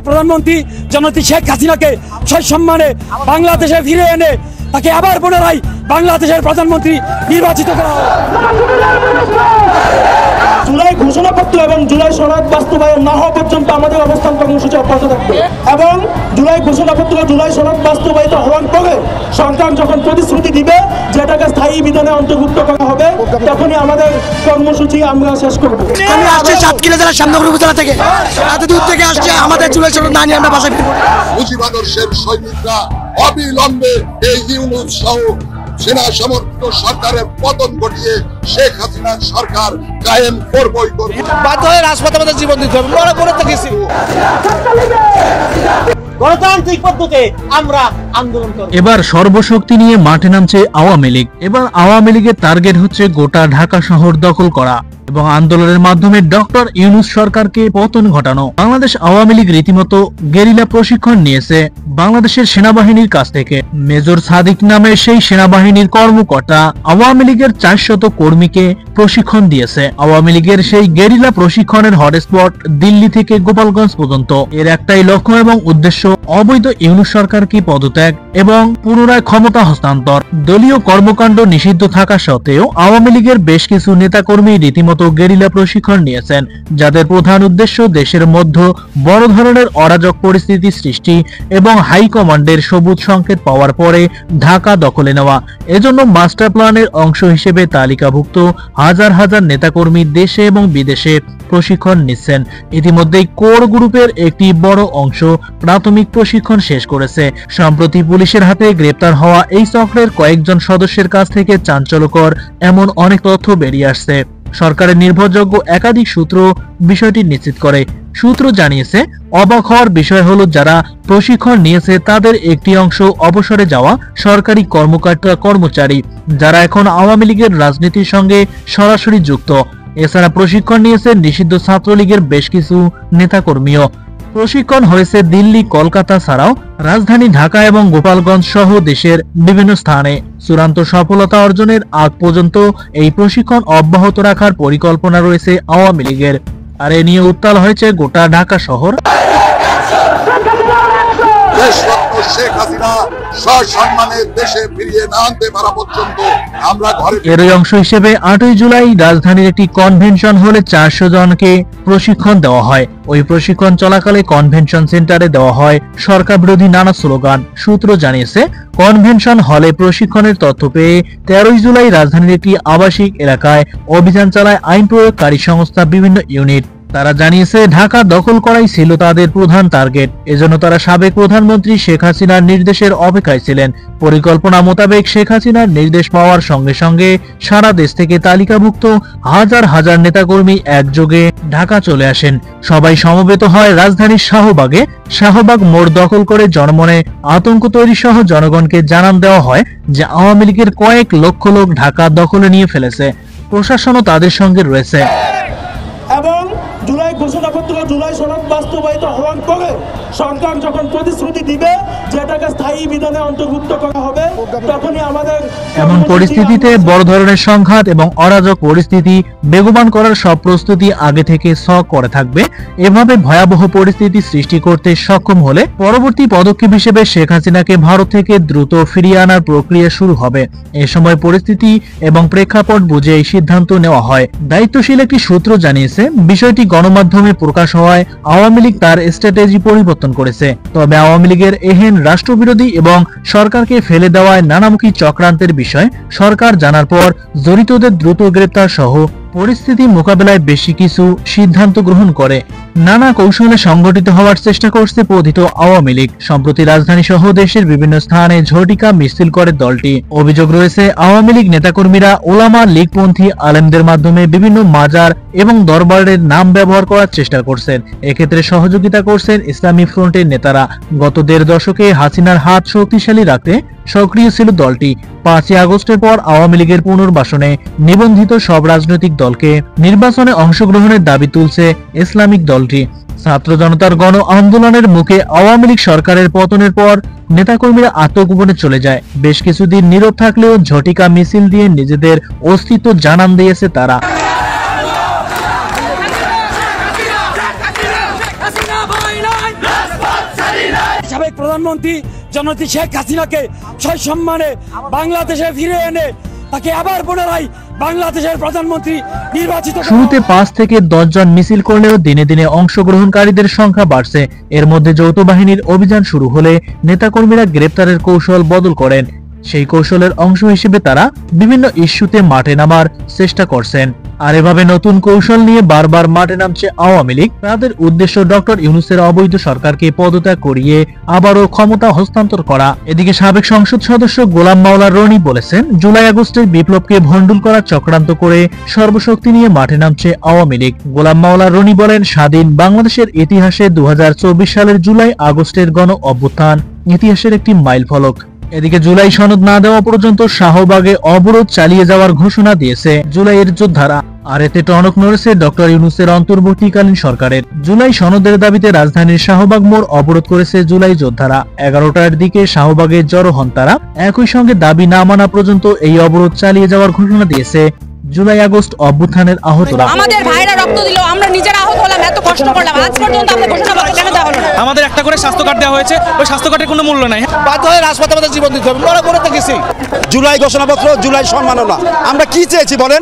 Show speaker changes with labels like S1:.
S1: প্রধানমন্ত্রী জননেত্রী শেখ হাসিনাকে সসম্মানে বাংলাদেশে ফিরে এনে তাকে আবার পুনরায় বাংলাদেশের প্রধানমন্ত্রী নির্বাচিত করা হয়।
S2: জুলাই ঘোষণাপত্র এবং জুলাই সনদ বাস্তবায়ন না হওয়া পর্যন্ত আমাদের অবস্থান কর্মসূচি অব্যাহত থাকবে এবং জুলাই ঘোষণাপত্র জুলাই সনদ বাস্তবায়িত হওয়ার পরে সরকার যখন প্রতিশ্রুতি দিবে যেটাকে স্থায়ী বিধানে অন্তর্ভুক্ত করা হবে তখনই আমাদের কর্মসূচি আমরা শেষ করব।
S3: আমি আসছি সাতক্ষীরা জেলার শ্যামনগর উপজেলা থেকে, এত দূর থেকে আসছে, আমাদের জুলাই সনদ না নিয়ে আমরা বাসায় ফিরব।
S4: মুজিবাদর্শের সৈনিকরা অবিলম্বে এই ইউনূস সহ সেনা সমর্থিত সরকারের পতন ঘটিয়ে শেখ হাসিনার সরকার কায়েম করবই করব।
S3: বাধ্য হয়ে রাজপথে আমাদের জীবন দিতে হবে, লড়াই করে থেকেছি। গণতান্ত্রিক পদ্ধতিতে আমরা আন্দোলন করব।
S5: এবার সর্বশক্তি নিয়ে মাঠে নামছে আওয়ামী লীগ। এবার আওয়ামী লীগের টার্গেট হচ্ছে গোটা ঢাকা শহর দখল করা এবং আন্দোলনের মাধ্যমে ডক্টর ইউনূস সরকারকে পতন ঘটানো। বাংলাদেশ আওয়ামী লীগ রীতিমতো গেরিলা প্রশিক্ষণ নিয়েছে বাংলাদেশের সেনাবাহিনীর কাছ থেকে। মেজর সাদিক নামে সেই সেনাবাহিনীর কর্মকর্তা আওয়ামী লীগের 400 কর্মীকে প্রশিক্ষণ দিয়েছে। আওয়ামী লীগের সেই গেরিলা প্রশিক্ষণের হটস্পট দিল্লি থেকে গোপালগঞ্জ পর্যন্ত। এর একটাই লক্ষ্য এবং উদ্দেশ্য অবৈধ ইউনূস সরকারকে পদত্যাগ এবং পুনরায় ক্ষমতা হস্তান্তর। দলীয় কর্মকাণ্ড নিষিদ্ধ থাকা সত্ত্বেও আওয়ামী লীগের বেশ কিছু নেতাকর্মী রীতিমতো গেরিলা প্রশিক্ষণ নিয়েছেন, যাদের প্রধান উদ্দেশ্য দেশের মধ্যে বড় ধরনের অরাজক পরিস্থিতি সৃষ্টি এবং হাইকমান্ডের সবুজ সংকেত পাওয়ার পরে ঢাকা দখলে নেওয়া। এজন্য মাস্টার প্ল্যানের অংশ হিসেবে তালিকাভুক্ত হাজার হাজার নেতাকর্মী দেশে এবং বিদেশে প্রশিক্ষণ নিচ্ছেন। ইতিমধ্যেই কোর গ্রুপের একটি বড় অংশ প্রাথমিক প্রশিক্ষণ শেষ করেছে। সম্প্রতি পুলিশের হাতে গ্রেপ্তার হওয়া এই চক্রের কয়েকজন সদস্যের কাছ থেকে চাঞ্চল্যকর এমন অনেক তথ্য বেরিয়ে আসছে। সরকারের নির্ভরযোগ্য একাধিক সূত্র বিষয়টি নিশ্চিত করে। সূত্র জানিয়েছে, অবাক হওয়ার বিষয় হলো যারা প্রশিক্ষণ নিয়েছে তাদের একটি অংশ অবসরে যাওয়া সরকারি কর্মকর্তা কর্মচারী, যারা এখন আওয়ামী লীগের রাজনীতির সঙ্গে সরাসরি যুক্ত। এছাড়া প্রশিক্ষণ নিয়েছে নিষিদ্ধ ছাত্রলীগের বেশ কিছু নেতাকর্মীও। প্রশিক্ষণ হয়েছে দিল্লি, কলকাতা ছাড়াও রাজধানী ঢাকা এবং গোপালগঞ্জ সহ দেশের বিভিন্ন স্থানে। চূড়ান্ত সফলতা অর্জনের আগ পর্যন্ত এই প্রশিক্ষণ অব্যাহত রাখার পরিকল্পনা রয়েছে আওয়ামী লীগের। আর এ নিয়ে উত্তাল হয়েছে গোটা ঢাকা শহর। এর অংশ হিসেবে 8ই জুলাই রাজধানীর একটি কনভেনশন হলে 400 জনকে প্রশিক্ষণ দেওয়া হয়। ওই প্রশিক্ষণ চলাকালে কনভেনশন সেন্টারে দেওয়া হয় সরকার বিরোধী নানা স্লোগান। সূত্র জানিয়েছে, কনভেনশন হলে প্রশিক্ষণের তথ্য পেয়ে 13ই জুলাই রাজধানীর একটি আবাসিক এলাকায় অভিযান চালায় আইন প্রয়োগকারী সংস্থা বিভিন্ন ইউনিট। তারা জানিয়েছে, ঢাকা দখল করাই ছিল তাদের প্রধান টার্গেট। এজন্য তারা সাবেক প্রধানমন্ত্রী শেখ হাসিনার নির্দেশের অপেক্ষায় ছিলেন। পরিকল্পনা মোতাবেক শেখ হাসিনার নির্দেশ পাওয়ার সঙ্গে সঙ্গে সারা দেশ থেকে তালিকাভুক্ত হাজার হাজার নেতাকর্মী একযোগে ঢাকা চলে আসেন। সবাই সমবেত হয় রাজধানীর শাহবাগে। শাহবাগ মোড় দখল করে জনমনে আতঙ্ক তৈরি সহ জনগণকে জানান দেওয়া হয় যে আওয়ামী লীগের কয়েক লক্ষ লোক ঢাকা দখলে নিয়ে ফেলেছে। প্রশাসনও তাদের সঙ্গে রয়েছে।
S2: এবং জুলাই ঘোষণাপত্র জুলাই সনদ বাস্তবায়িত হওয়ার পরে সরকার যখন প্রতিশ্রুতি দিবে যেটাকে স্থায়ী বিধানে অন্তর্ভুক্ত করা হবে তখনই আমাদের
S5: এমন পরিস্থিতিতে বড় ধরনের সংঘাত এবং অরাজক পরিস্থিতি বেগবান করার সব প্রস্তুতি আগে থেকে করে থাকবে। এভাবে ভয়াবহ পরিস্থিতি সৃষ্টি করতে সক্ষম হলে পরবর্তী পদক্ষেপ হিসেবে শেখ হাসিনাকে ভারত থেকে দ্রুত ফিরিয়ে আনার প্রক্রিয়া শুরু হবে। এ সময় পরিস্থিতি এবং প্রেক্ষাপট বুঝে এই সিদ্ধান্ত নেওয়া হয়। দায়িত্বশীল একটি সূত্র জানিয়েছে, বিষয়টি গণমাধ্যমে প্রকাশ হওয়ায় আওয়ামী লীগ তার স্ট্র্যাটেজি পরিবর্তন করেছে। তবে আওয়ামী লীগের এহেন রাষ্ট্রবিরোধী এবং সরকারকে ফেলে দেওয়ায় নানামুখী চক্রান্তের বিষয় সরকার জানার পর জড়িতদের দ্রুত গ্রেপ্তার সহ পরিস্থিতি মোকাবেলায় বেশি কিছু সিদ্ধান্ত গ্রহণ করে নানা কৌশলে সংগঠিত হওয়ার চেষ্টা করছে পতিত আওয়ামী লীগ। সম্প্রতি রাজধানী সহ দেশের বিভিন্ন স্থানে ঝটিকা মিছিল করে দলটি। অভিযোগ রয়েছে, আওয়ামী লীগ নেতাকর্মীরা ওলামা লীগপন্থী আলেমদের মাধ্যমে বিভিন্ন মাজার এবং দরবারের নাম ব্যবহার করার চেষ্টা করছেন। এক্ষেত্রে সহযোগিতা করছেন ইসলামী ফ্রন্টের নেতারা। গত 1.5 দশকে হাসিনার হাত শক্তিশালী রাখতে সক্রিয় ছিল দলটি। 5ই আগস্টের পর আওয়ামী লীগের পুনর্বাসনে নিবন্ধিত সব রাজনৈতিক দলকে নির্বাচনে অংশগ্রহণের দাবি তুলছে ইসলামিক দলটি। ছাত্র জনতার গণ আন্দোলনের মুখে আওয়ামী লীগ সরকারের পতনের পর নেতাকর্মীরা আত্মগোপনে চলে যায়। বেশ কিছুদিন নীরব থাকলেও ঝটিকা মিছিল দিয়ে নিজেদের অস্তিত্ব জানান দিয়েছে তারা।
S1: প্রধানমন্ত্রী জননেত্রী শেখ হাসিনাকে সসম্মানে বাংলাদেশে ফিরে এনে তাকে আবার পুনরায় বাংলাদেশের প্রধানমন্ত্রী নির্বাচিত করা।
S5: শুরুতে 5 থেকে 10 জন মিছিল করলেও দিনে দিনে অংশগ্রহণকারীদের সংখ্যা বাড়ছে। এর মধ্যে যৌথ বাহিনীর অভিযান শুরু হলে নেতাকর্মীরা গ্রেপ্তারের কৌশল বদল করেন। সেই কৌশলের অংশ হিসেবে তারা বিভিন্ন ইস্যুতে মাঠে নামার চেষ্টা করছেন। আর এভাবে নতুন কৌশল নিয়ে বারবার মাঠে নামছে আওয়ামী লীগ। তাদের উদ্দেশ্য ডক্টর ইউনূসের অবৈধ সরকারকে পদত্যাগ করিয়ে আবারও ক্ষমতা হস্তান্তর করা। এদিকে সাবেক সংসদ সদস্য গোলাম মাওলা রনি বলেছেন, জুলাই আগস্টের বিপ্লবকে ভণ্ডুল করার চক্রান্ত করে সর্বশক্তি নিয়ে মাঠে নামছে আওয়ামী লীগ। গোলাম মাওলা রনি বলেন, স্বাধীন বাংলাদেশের ইতিহাসে 2024 সালের জুলাই আগস্টের গণ অভ্যুত্থান ইতিহাসের একটি মাইলফলক। এদিকে জুলাই সনদ না দেওয়া পর্যন্ত শাহবাগে অবরোধ চালিয়ে যাওয়ার ঘোষণা দিয়েছে জুলাইয়ের যোদ্ধারা। আর এতে টনক নড়েছে ডক্টর ইউনূসের অন্তর্বর্তীকালীন সরকারের। জুলাই সনদের দাবিতে রাজধানীর শাহবাগ মোড় অবরোধ করেছে জুলাই যোদ্ধারা। 11টার দিকে শাহবাগে জড়ো হন তারা। একই সঙ্গে দাবি না মানা পর্যন্ত এই অবরোধ চালিয়ে যাওয়ার ঘোষণা দিয়েছে জুলাই আগস্ট অভ্যুত্থানের আহতরা।
S6: আমাদের ভাইরা রক্ত দিল, আমরা নিজেরা আহত হলাম, এত কষ্ট করলাম, আজ পর্যন্ত আমরা ঘোষণাপত্র কেন দেওয়া হলো না?
S7: আমাদের একটা করে স্বাস্থ্য কার্ড দেওয়া হয়েছে, ওই স্বাস্থ্য কার্ডের কোনো মূল্য নাই।
S8: বাধ্য হয়ে রাজপথে আমাদের জীবন দিতে হবে। মনে করে দেখেছি জুলাই ঘোষণাপত্র, জুলাই সম্মাননা, আমরা কি চেয়েছি বলেন?